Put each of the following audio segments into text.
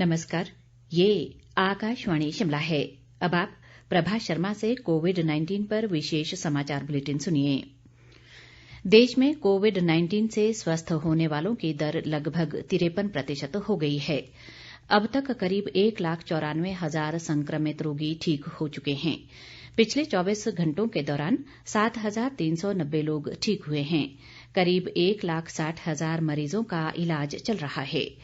नमस्कार। ये आकाशवाणी शिमला है। अब आप प्रभा शर्मा से कोविड-19 पर विशेष समाचार बुलेटिन सुनिए। देश में कोविड-19 से स्वस्थ होने वालों की दर लगभग 53% हो गई है। अब तक करीब 1,94,000 संक्रमित रोगी ठीक हो चुके हैं। पिछले 24 घंटों के दौरान 7,390 लोग ठीक हुए हैं। करीब 1,60,000 मरीजों का इलाज चल रहा है।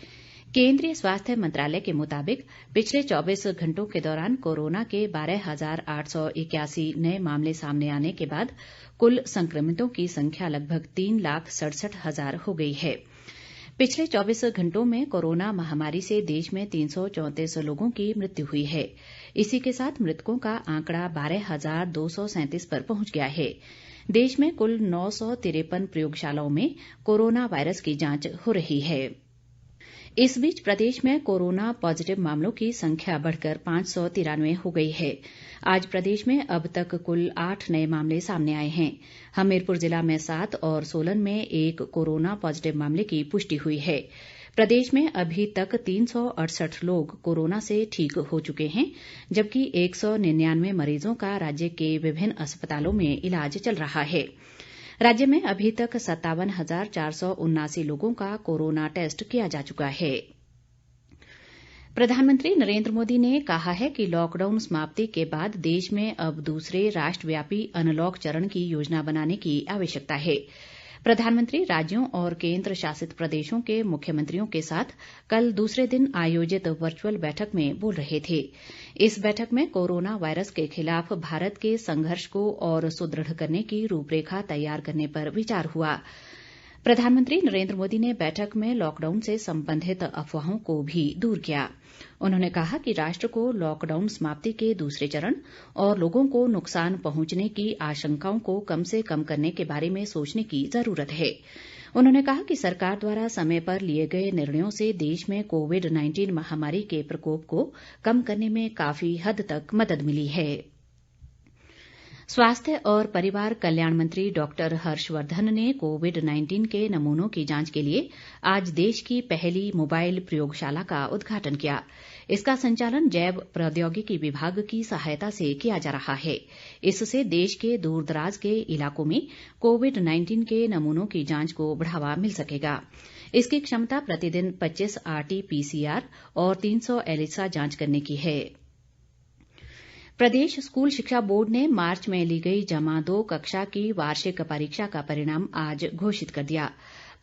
केंद्रीय स्वास्थ्य मंत्रालय के मुताबिक पिछले 24 घंटों के दौरान कोरोना के 12,881 नए मामले सामने आने के बाद कुल संक्रमितों की संख्या लगभग 3,67,000 हो गई है। पिछले 24 घंटों में कोरोना महामारी से देश में 334 लोगों की मृत्यु हुई है। इसी के साथ मृतकों का आंकड़ा 12,237 पर पहुंच गया है। देश में कुल 953 प्रयोगशालाओं में कोरोना वायरस की जांच हो रही है। इस बीच प्रदेश में कोरोना पॉजिटिव मामलों की संख्या बढ़कर 593 हो गई है। आज प्रदेश में अब तक कुल 8 नए मामले सामने आए हैं। हमीरपुर जिला में 7 और सोलन में 1 कोरोना पॉजिटिव मामले की पुष्टि हुई है। प्रदेश में अभी तक 368 लोग कोरोना से ठीक हो चुके हैं, जबकि 199 मरीजों का राज्य के विभिन्न अस्पतालों में इलाज चल रहा है। राज्य में अभी तक 57,479 लोगों का कोरोना टेस्ट किया जा चुका है। प्रधानमंत्री नरेंद्र मोदी ने कहा है कि लॉकडाउन समाप्ति के बाद देश में अब दूसरे राष्ट्रव्यापी अनलॉक चरण की योजना बनाने की आवश्यकता है। प्रधानमंत्री राज्यों और केंद्र शासित प्रदेशों के मुख्यमंत्रियों के साथ कल दूसरे दिन आयोजित वर्चुअल बैठक में बोल रहे थे। इस बैठक में कोरोना वायरस के खिलाफ भारत के संघर्ष को और सुदृढ़ करने की रूपरेखा तैयार करने पर विचार हुआ। प्रधानमंत्री नरेंद्र मोदी ने बैठक में लॉकडाउन से संबंधित अफवाहों को भी दूर किया। उन्होंने कहा कि राष्ट्र को लॉकडाउन समाप्ति के दूसरे चरण और लोगों को नुकसान पहुंचने की आशंकाओं को कम से कम करने के बारे में सोचने की जरूरत है। उन्होंने कहा कि सरकार द्वारा समय पर लिए गए निर्णयों से देश में कोविड-19 महामारी के प्रकोप को कम करने में काफी हद तक मदद मिली है। स्वास्थ्य और परिवार कल्याण मंत्री डॉक्टर हर्षवर्धन ने कोविड-19 के नमूनों की जांच के लिए आज देश की पहली मोबाइल प्रयोगशाला का उद्घाटन किया। इसका संचालन जैव प्रौद्योगिकी विभाग की सहायता से किया जा रहा है। इससे देश के दूरदराज के इलाकों में कोविड-19 के नमूनों की जांच को बढ़ावा मिल सकेगा। इसकी क्षमता प्रतिदिन 25 RT-PCR और 300 ELISA जांच करने की है। प्रदेश स्कूल शिक्षा बोर्ड ने मार्च में ली गई जमा 2 कक्षा की वार्षिक परीक्षा का परिणाम आज घोषित कर दिया।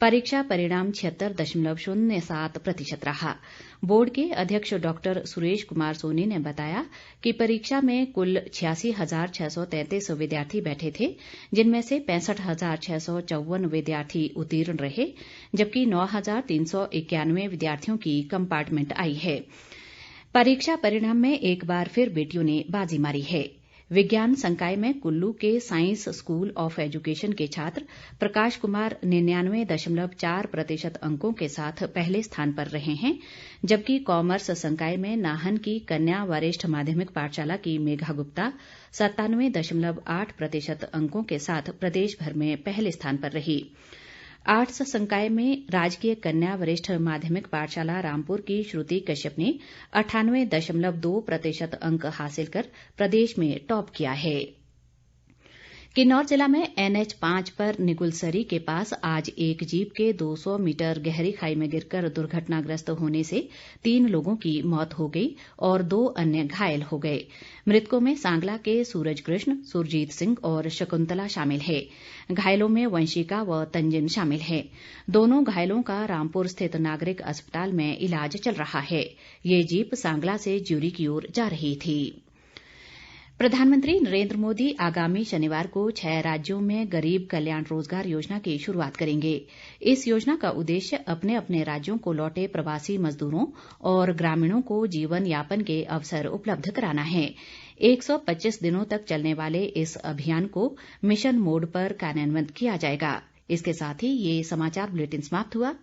परीक्षा परिणाम 76.07% रहा। बोर्ड के अध्यक्ष डॉक्टर सुरेश कुमार सोनी ने बताया कि परीक्षा में कुल 86,633 विद्यार्थी बैठे थे, जिनमें से 65,654 विद्यार्थी उत्तीर्ण रहे, जबकि 9,391 विद्यार्थियों की कंपार्टमेंट आई है। परीक्षा परिणाम में एक बार फिर बेटियों ने बाजी मारी है। विज्ञान संकाय में कुल्लू के साइंस स्कूल ऑफ एजुकेशन के छात्र प्रकाश कुमार 99.4% अंकों के साथ पहले स्थान पर रहे हैं, जबकि कॉमर्स संकाय में नाहन की कन्या वरिष्ठ माध्यमिक पाठशाला की मेघा गुप्ता 97.8% अंकों के साथ प्रदेश भर में पहले स्थान पर रही। आर्ट्स संकाय में राजकीय कन्या वरिष्ठ माध्यमिक पाठशाला रामपुर की श्रुति कश्यप ने 98.2% अंक हासिल कर प्रदेश में टॉप किया है। किन्नौर जिला में NH5 पर निगुलसरी के पास आज एक जीप के 200 मीटर गहरी खाई में गिरकर दुर्घटनाग्रस्त होने से 3 लोगों की मौत हो गई और 2 अन्य घायल हो गए। मृतकों में सांगला के सूरज कृष्ण, सुरजीत सिंह और शकुंतला शामिल है। घायलों में वंशिका व तंजिन शामिल है। दोनों घायलों का रामपुर स्थित नागरिक अस्पताल में इलाज चल रहा है। ये जीप सांगला से ज्यूरी की ओर जा रही थी। प्रधानमंत्री नरेंद्र मोदी आगामी शनिवार को 6 राज्यों में गरीब कल्याण रोजगार योजना की शुरुआत करेंगे। इस योजना का उद्देश्य अपने अपने राज्यों को लौटे प्रवासी मजदूरों और ग्रामीणों को जीवन यापन के अवसर उपलब्ध कराना है। 125 दिनों तक चलने वाले इस अभियान को मिशन मोड पर कार्यान्वित किया जाएगा। इसके साथ ही ये समाचार बुलेटिन समाप्त हुआ।